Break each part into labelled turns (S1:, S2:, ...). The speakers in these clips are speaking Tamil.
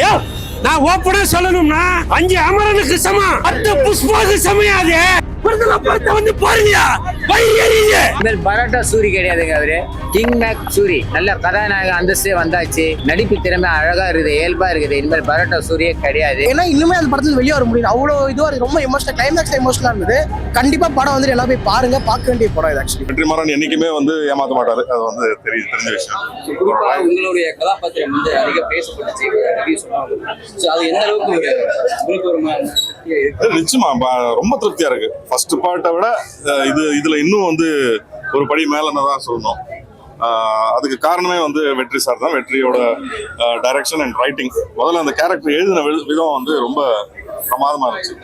S1: நான் ஓப்பனா சொல்லணும்னா 5 அமரனுக்கு சமம் 10 புஷ்பாவுக்கு சமையாது வந்து பாருங்க
S2: பரோட்டா சூரி கிடையாதுங்க. அவரு கிங் மேக் சூரி நல்ல கதாநாயக அந்தஸ்தே வந்தாச்சு. நடிப்பு திறமை அழகா இருக்குது, இயல்பா இருக்குது. இனிமேல் பரோட்டா சூரியே கிடையாது.
S3: ஏன்னா இன்னுமே அந்த படத்துல வெளியே வர முடியும். அவ்வளோ இதுவா ரொம்ப எமோஷனல், கிளைமேக்ஸ் எமோஷனலா இருந்தது. கண்டிப்பா படம் வந்து எல்லாம் போய் பாருங்க, பார்க்க வேண்டிய படம் இது. ஆக்சுவலி
S4: வெற்றிமாறன் என்னைக்குமே வந்து ஏமாத்த மாட்டாரு, அது வந்து தெரிஞ்ச விஷயம்.
S5: உங்களுடைய கதாபாத்திரம் வந்து அதிக பேசப்பட்டுச்சு, அது எந்த அளவுக்கு
S4: நிச்சயமா ரொம்ப திருப்தியா இருக்கு. ஃபர்ஸ்ட் பார்ட்டை விட இதுல இன்னும் வந்து ஒரு படி மேலன்னு தான் சொல்லணும். அதுக்கு காரணமே வந்து வெற்றி சார் தான். வெற்றியோட டைரக்ஷன் அண்ட் ரைட்டிங், முதல்ல அந்த கேரக்டர் எழுதின விதம் வந்து ரொம்ப பிரமாதமா இருந்துச்சு,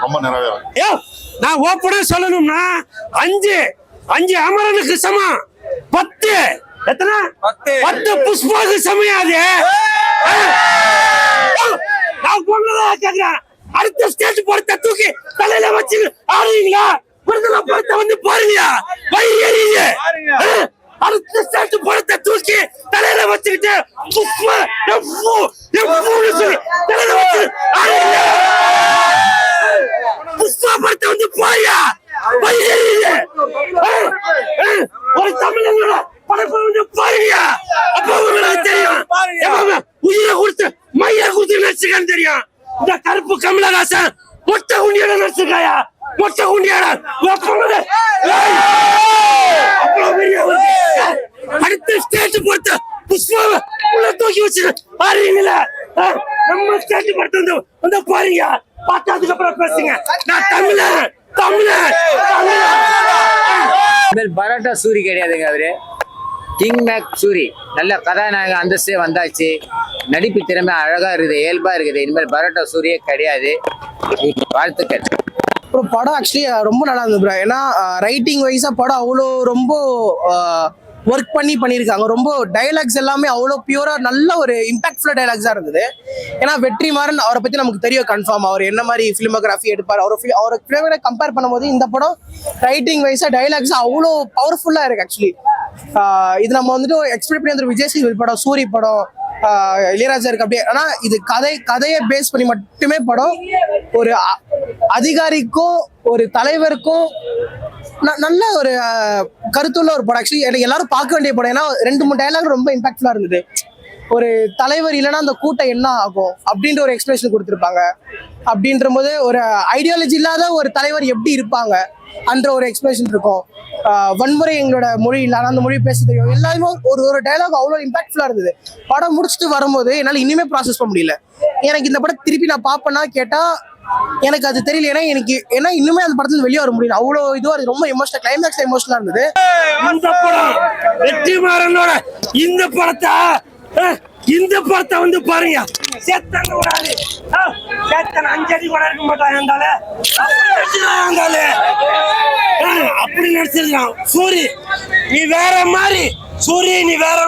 S4: ரொம்ப நிறைவே.
S1: நான் ஓப்பனா சொல்லணும்னா 5 அமரனுக்கு சமம் 10 எத்தனை 10 புஷ்பாவுக்கு சமையாது. நான் பொங்கலா கேக்குறேன், அடுத்த ஸ்டேஜ் படத்தை தூக்கி தலையில வச்சு ஆடுவீங்களா? படத்தை வந்து பாருங்க, அடுத்த ஸ்டேஜ் படத்தை தூக்கி தலையில வச்சுக்கிட்டு புஷ்பா தலையில வச்சு ஆடுவீங்களா? புஷ்பா படத்தை வந்து பாருங்க, ஒரு தமிழங்களோட படத்தை வந்து பாருங்க. அப்ப உங்களுக்கு தெரியும், உயிரை கொடுத்து மைய கொடுத்து நடிச்சுக்கான்னு தெரியும். இந்த கருப்பு கமலஹாசன் மொட்டை குண்டியோட நடிச்சிருக்காயா? மொட்டை குண்டியோட அடுத்த ஸ்டேஜ் போட்டு புஷ்பாவை உள்ள தூக்கி வச்சு பாருங்களா? நம்ம ஸ்டேஜ் போட்டு வந்து பாருங்க, பார்த்ததுக்கு அப்புறம் பேசுங்க. நான் தமிழன்.
S2: பரோட்டா சூரி கிடையாதுங்க. அவரு கிங் மேக் சூரி நல்ல கதாநாயக அந்தஸ்தே வந்தாச்சு. நடிப்பு திறமை அழகா இருக்குது, இயல்பா இருக்குது. இனிமேல் பரோட்டா சூரியே கிடையாது. வாழ்த்துக்கள்.
S3: அப்புறம் படம் ஆக்சுவலி ரொம்ப நல்லா இருந்தது ப்ரோ. ஏன்னா ரைட்டிங் வைஸா படம் அவ்வளோ ரொம்ப ஒர்க் பண்ணியிருக்காங்க. ரொம்ப டைலாக்ஸ் எல்லாமே அவ்வளோ பியூரா நல்ல ஒரு இம்பாக்ட்ஃபுல்லா டைலாக்ஸா இருந்தது. ஏன்னா வெற்றிமாறன் அவரை பத்தி நமக்கு தெரியும் கன்ஃபார்ம், அவர் என்ன மாதிரி ஃபிலிமோகிராஃபி எடுப்பார். அவர் ஃபிலிமோகிராஃபி கம்பேர் பண்ணும்போது இந்த படம் ரைட்டிங் வைஸா டைலாக்ஸ் அவ்வளோ பவர்ஃபுல்லா இருக்கு. ஆக்சுவலி இது நம்ம வந்துட்டு எக்ஸ்பெக்ட் பண்ணி வந்து விஜய் சேதுபதி படம், சூரி படம், இளையராஜா இருக்கு அப்படியே. ஆனா இது கதையை பேஸ் பண்ணி மட்டுமே படம். ஒரு அதிகாரிக்கும் ஒரு தலைவருக்கும் நல்ல ஒரு கருத்துள்ள ஒரு படம். ஆக்சுவலி எல்லாரும் பார்க்க வேண்டிய படம். ஏன்னா 2-3 டைலாக் ரொம்ப இம்பாக்ட்ஃபுல்லா இருந்தது. ஒரு தலைவர் இல்லைன்னா அந்த கூட்டம் என்ன ஆகும் அப்படின்ற ஒரு எக்ஸ்பிளேஷன் கொடுத்துருப்பாங்க. அப்படின்ற போது ஒரு ஐடியாலஜி இல்லாத ஒரு தலைவர் எப்படி இருப்பாங்க அன்ற ஒரு எக்ஸ்பிளேஷன் இருக்கும். வன்முறை எங்களோட மொழி இல்லாத அந்த மொழி பேச தெரியும். எல்லாருமே ஒரு டைலாக் அவ்வளோ இம்பாக்ட்ஃபுல்லா இருந்தது. படம் முடிச்சுட்டு வரும்போது என்னால் இனிமே ப்ராசஸ் பண்ண முடியல. எனக்கு இந்த படம் திருப்பி நான் பார்ப்பேன்னா கேட்டா எனக்கு அது தெரியல. ஏன்னா இன்னுமே அந்த படத்துல வெளியே வர முடியல. அவ்வளோ இதுவா ரொம்ப எமோஷனல், கிளைமேக்ஸ் எமோஷனலா இருந்தது.
S1: இந்த படம் வெற்றிமாறனோட இந்த படத்தை வந்து பாருங்க. சேத்தன் கூடாது, சேத்தன் 5 அடி கூட இருக்க மாட்டாங்க. அப்படி நடிச்சிருக்கான். சூரி நீ வேற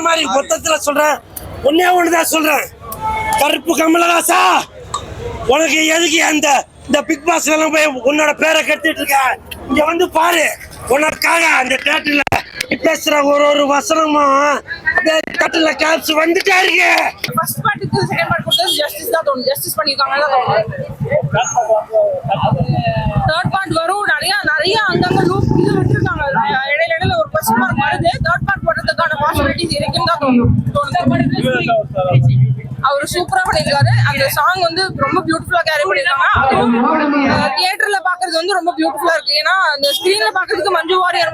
S1: மாதிரி மொத்தத்துல சொல்றேன். ஒண்ணுதான் சொல்றேன், கருப்பு கமலஹாசா உனக்கு எதுக்கு இந்த பிக் பாஸ்ல எல்லாம் போய் உன்னோட பேரை கட்டிட்டு இருக்க? இங்க வந்து பாரு, உனக்காக அந்த தியேட்டர்ல பேசுற ஒரு வசனமும் கட்டில கேப்ஸ் வந்துட்டே இருக்கு.
S6: ஃபர்ஸ்ட் பார்ட்டுக்கு செகண்ட் பார்ட் கொடுத்தது ஜஸ்டிஸ் தான் தோணும். ஜஸ்டிஸ் பண்ணிருக்காங்கல தோணும். தேர்ட் பார்ட் வரும். நிறைய அங்கங்க லூப் இது விட்டுருக்காங்க. இடையில ஒரு क्वेश्चन மார்க் வருது. தேர்ட் பார்ட் போடுறதுக்கான பாசிபிலிட்டிஸ் இருக்குன்னு தான் தோணும். அவர் சூப்பரா பண்ணிருக்காரு. அந்த சாங் வந்து ரொம்ப பியூட்டிஃபுல்லா கேரி பண்ணிருக்காங்க. தியேட்டர்ல பாக்குறது வந்து ரொம்ப பியூட்டிஃபுல்லா இருக்கு. ஏன்னா அந்த ஸ்கிரீன்ல பாக்குறதுக்கு மஞ்சு வாரியர்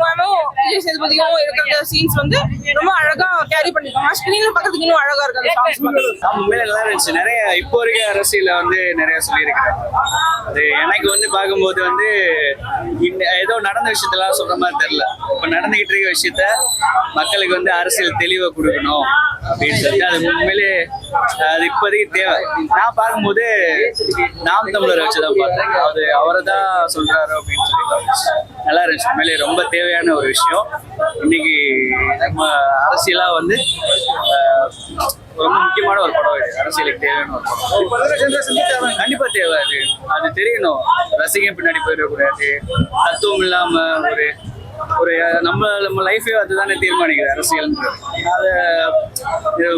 S6: விஜய் சேதுபதியும் இருக்கிற சீன்ஸ் வந்து ரொம்ப அழகா கேரி பண்ணிருக்காங்க. ஸ்கிரீன்ல பாக்குறதுக்கு இன்னும் அழகா இருக்கு அந்த சாங்ஸ்.
S5: உண்மையில நல்லா இருந்துச்சு. நிறைய இப்போ இருக்க அரசியல வந்து நிறைய சொல்லியிருக்கிறேன். அது எனக்கு வந்து பார்க்கும்போது வந்து ஏதோ நடந்த விஷயத்தெல்லாம் சொல்ற மாதிரி தெரியல. இப்ப நடந்துகிட்டு இருக்க விஷயத்த மக்களுக்கு வந்து அரசியல் தெளிவை கொடுக்கணும் அப்படின்னு சொல்லிட்டு அது உண்மையிலே அது இப்போதைக்கு தேவை. நான் பார்க்கும்போது நாம் தமிழரை வச்சுதான் பார்த்தேன். அது அவரை தான் சொல்றாரு அப்படின்னு சொல்லி நல்லா இருந்துச்சு. உண்மையிலே ரொம்ப தேவையான ஒரு விஷயம். இன்னைக்கு நம்ம அரசியலா வந்து ரொம்ப முக்கியமான ஒரு படம் இது. அரசியலுக்கு தேவையான ஒரு படம். கண்டிப்பா தேவை. அது தெரியணும். ரசிகன் பின்னாடி போயிடக்கூடாது. தத்துவம் இல்லாம ஒரு ஒரு நம்ம லைஃபே அதுதானே தீர்மானிக்குது அரசியல்ன்றது. அதை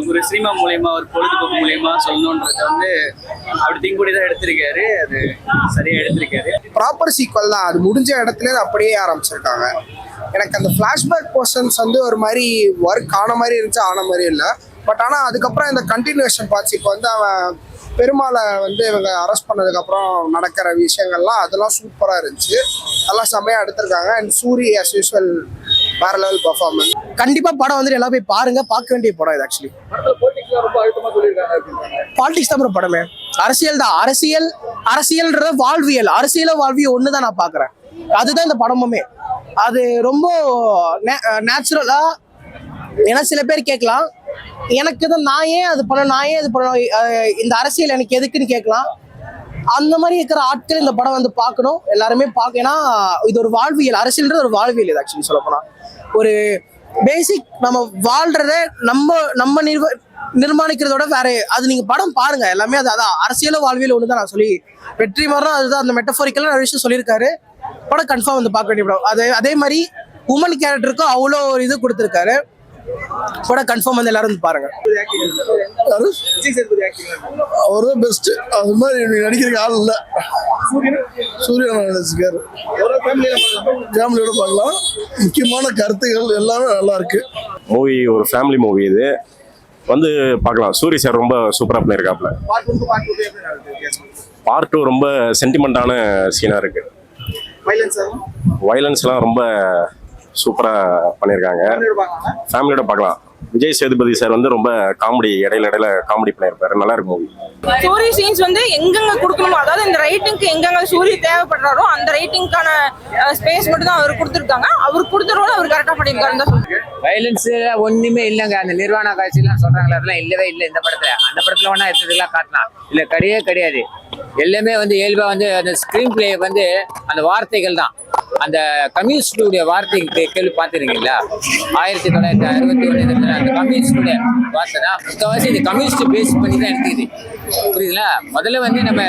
S5: ஒரு சினிமா மூலியமா ஒரு பொழுதுபோக்கு மூலியமா சொல்லணுன்றத வந்து அப்படி திங்க் பண்ணி தான் எடுத்திருக்காரு. அது சரியா எடுத்திருக்காரு.
S3: ப்ராப்பர் சீக்வல் தான், அது முடிஞ்ச இடத்துல அது அப்படியே ஆரம்பிச்சிருக்காங்க. எனக்கு அந்த ஃப்ளாஷ்பேக் போர்ஷன்ஸ் வந்து ஒரு மாதிரி ஒர்க் ஆன மாதிரி இருந்துச்சு, ஆன மாதிரி இல்லை. பட் ஆனால் அதுக்கப்புறம் இந்த கண்டினியூஷன் பார்ட்ஸ் இப்போ வந்து அவன் பெருமாளை வந்து இவங்க அரெஸ்ட் பண்ணதுக்கப்புறம் நடக்கிற விஷயங்கள்லாம் அதெல்லாம் சூப்பராக இருந்துச்சு, நல்லா செம்மையாக எடுத்திருக்காங்க. அண்ட் சூரி as usual வேற லெவல் பர்ஃபார்மன்ஸ். கண்டிப்பாக படம் வந்துட்டு எல்லாம் போய் பாருங்க, பார்க்க வேண்டிய படம் இது. ஆக்சுவலி பாலிடிக்ஸ் தான் படமே, அரசியல் தான். அரசியல்ன்ற வாழ்வியல், வாழ்வியல் ஒன்று தான் நான் பார்க்குறேன். அதுதான் இந்த படமுமே. அது ரொம்ப நேச்சுரலா. ஏன்னா சில பேர் கேட்கலாம், எனக்கு தான் நான் ஏன் அது பண்ணணும், இந்த அரசியல் எனக்கு எதுக்குன்னு கேட்கலாம். அந்த மாதிரி இருக்கிற ஆட்கள் இந்த படம் வந்து பார்க்கணும், எல்லாருமே பார்க்க. ஏன்னா இது ஒரு வாழ்வியல், அரசியல்ன்றது ஒரு வாழ்வியல். இது ஆக்சுவலி சொல்ல போனா ஒரு பேசிக் நம்ம வாழ்றத நம்ம நிர்மாணிக்கிறதோட வேற. அது நீங்க படம் பாருங்க, எல்லாமே அதான் அரசியலும் வாழ்வியல் ஒண்ணுதான். நான் சொல்லி வெற்றிமாறனும் அதுதான், அந்த மெட்டஃபோரிக்கலா நிறைய விஷயம் சொல்லியிருக்காரு. படம் கன்ஃபார்ம் வந்து பார்க்க வேண்டிய படம். அதே மாதிரி உமன் கேரக்டருக்கும் அவ்வளோ ஒரு இது கொடுத்துருக்காரு. படம் கன்ஃபார்ம் வந்து எல்லாரும் வந்து பாருங்க.
S7: அவர்தான் பெஸ்ட். அது மாதிரி நடிக்கிறதுக்கு ஆள் இல்லை. சூர்யா நடிச்சிருக்காரு, ஃபேமிலியோட பார்க்கலாம். முக்கியமான கருத்துகள் எல்லாமே நல்லா இருக்கு.
S8: மூவி ஒரு ஃபேமிலி மூவி, இது வந்து பார்க்கலாம். சூரி சார் ரொம்ப சூப்பராக பண்ணியிருக்காப்புல. பார்ட் 2 ரொம்ப சென்டிமெண்டான சீனாக இருக்கு. வயலன்ஸ்லாம் ரொம்ப சூப்பராக பண்ணியிருக்காங்க. ஃபேமிலியோட பார்க்கலாம். விஜய் சேதுபதி சார் வந்து ரொம்ப காமெடி, இடையில காமெடி பண்ணியிருப்பாரு. நல்லா இருக்கும் மூவி.
S6: சூரி சீன்ஸ் வந்து எங்கெங்க கொடுக்கணுமோ, அதாவது இந்த ரைட்டிங்க்கு எங்கெங்க சூரி தேவைப்படுறாரோ அந்த ரைட்டிங்கான ஸ்பேஸ் மட்டும் தான் அவர் கொடுத்துருக்காங்க. அவர் கொடுத்த ரோல் அவர் கரெக்டாக பண்ணியிருக்காருன்னு தான் சொல்றேன்.
S2: வயலன்ஸ் ஒண்ணுமே இல்லைங்க. அந்த நிர்வாண காட்சிலாம் சொல்றாங்களே, அதெல்லாம் இல்லவே இல்லை இந்த படத்துல. அந்த படத்துல வேணா எடுத்ததுலாம் காட்டலாம், இல்ல கிடையாது. எல்லாமே வந்து இயல்பா வந்து அந்த ஸ்கிரீன் பிளே வந்து அந்த வார்த்தைகள் தான். அந்த கம்யூனிஸ்டுடைய வார்த்தை கேள்வி பார்த்துருக்கீங்களா? 1961 அந்த கம்யூனிஸ்டுடைய வார்த்தை தான் முக்கால்வாசி இந்த கம்யூனிஸ்ட் பேஸ் பண்ணி தான் எடுத்துக்குது. புரியுதுங்களா? முதல்ல வந்து நம்ம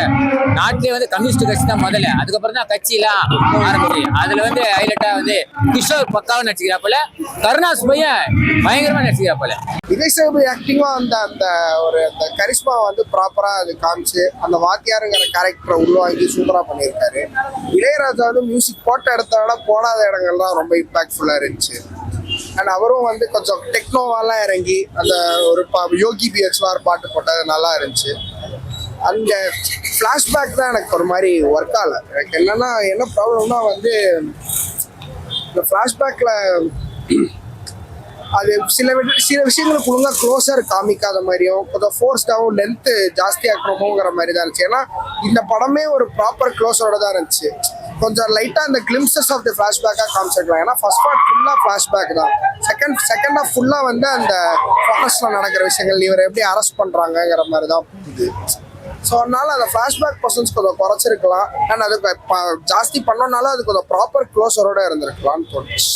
S2: நாட்டிலே வந்து கம்யூனிஸ்ட் கட்சி தான் முதல்ல, அதுக்கப்புறம் தான் கட்சியெல்லாம் ஆரம்பிச்சு. அதுல வந்து ஹைலைட்டா வந்து கிஷோர் பக்காவும் நடிச்சுக்கிறாப்புல, கருணாஸ் பையன் பயங்கரமா நடிச்சுக்கிறாப்புல.
S3: விஜய் சேதுபதி ஆக்டிங்கும் அந்த ஒரு அந்த கரிஸ்மா வந்து ப்ராப்பரா அது காமிச்சு அந்த வாத்தியாருங்கிற கேரக்டரை உள்வாங்கி சூப்பரா பண்ணியிருக்காரு. இளையராஜா வந்து மியூசிக் போட்ட இடத்த விட போடாத இடங்கள்லாம் ரொம்ப இம்பாக்ட்ஃபுல்லா இருந்துச்சு. அண்ட் அவரும் வந்து கொஞ்சம் டெக்னோவாலாம் இறங்கி அந்த ஒரு யோகி பிஹெச்லாம் ஒரு பாட்டு போட்டது நல்லா இருந்துச்சு. அந்த ஃப்ளாஷ்பேக் தான் எனக்கு ஒரு மாதிரி ஒர்க் ஆகலை. எனக்கு என்ன ப்ராப்ளம்னா வந்து இந்த ஃப்ளாஷ்பேக்கில் அது சில விஷயங்களுக்கு ஒழுங்காக க்ளோஸர் காமிக்காத மாதிரியும் கொஞ்சம் ஃபோர்ஸ்டாகவும் லென்த்து ஜாஸ்தியாக்கணுமோங்கிற மாதிரி தான் இருந்துச்சு. ஏன்னா இந்த படமே ஒரு ப்ராப்பர் க்ளோஸரோட தான் இருந்துச்சு. கொஞ்சம் லைட்டாக அந்த கிளிம்சஸ் ஆஃப் தி ஃப்ளாஷ்பேக்காக காமிச்சிருக்கலாம். ஏன்னா ஃபர்ஸ்ட் பார்ட் ஃபுல்லாக ஃப்ளாஷ்பேக் தான். செகண்ட் ஹாஃப் ஃபுல்லாக வந்து அந்த ஃபோக்கஸில் நடக்கிற விஷயங்கள் இவரை எப்படி அரெஸ்ட் பண்ணுறாங்கங்கிற மாதிரி தான் இது. ஸோ அதனால அந்த ஃப்ளாஷ்பேக் பர்சன்ஸ் கொஞ்சம் குறைச்சிருக்கலாம். அண்ட் அது ஜாஸ்தி பண்ணோம்னாலும் அது கொஞ்சம் ப்ராப்பர் க்ளோஸரோட இருந்திருக்கலாம்னு தோணுச்சு.